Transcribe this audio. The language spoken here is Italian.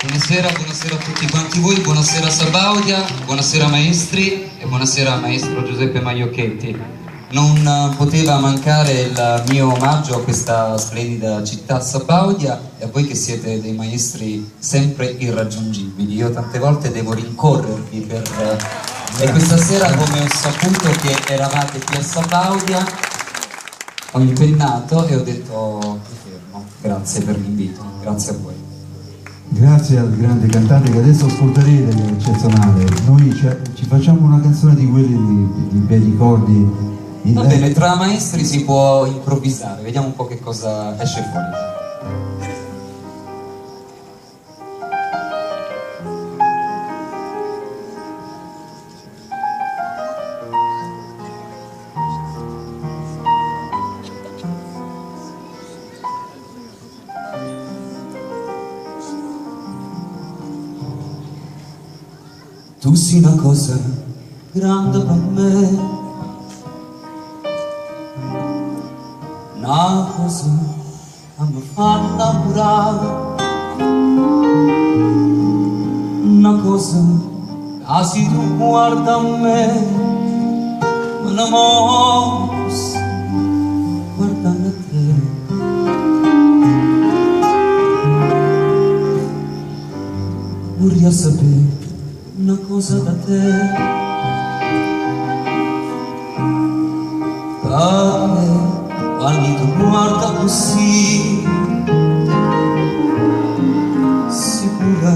Buonasera, buonasera a tutti quanti voi, buonasera Sabaudia, buonasera maestri e buonasera maestro Giuseppe Maiocchetti. Non poteva mancare il mio omaggio a questa splendida città Sabaudia e a voi che siete dei maestri sempre irraggiungibili. Io tante volte devo rincorrervi e questa sera, come ho saputo che eravate qui a Sabaudia, ho impennato e ho detto mi fermo. Grazie per l'invito, grazie a voi. Grazie al grande cantante che adesso ascolterete, che è eccezionale. Noi ci facciamo una canzone di quelli di bei ricordi. Va bene, tra maestri si può improvvisare, vediamo un po' che cosa esce fuori. Tu sei una cosa grande per me, una cosa che mi fa innamorare, una cosa che se tu guarda a me, mi innamoro guardando a te. Vorrei sapere una cosa da te, quando tu guarda così, sicura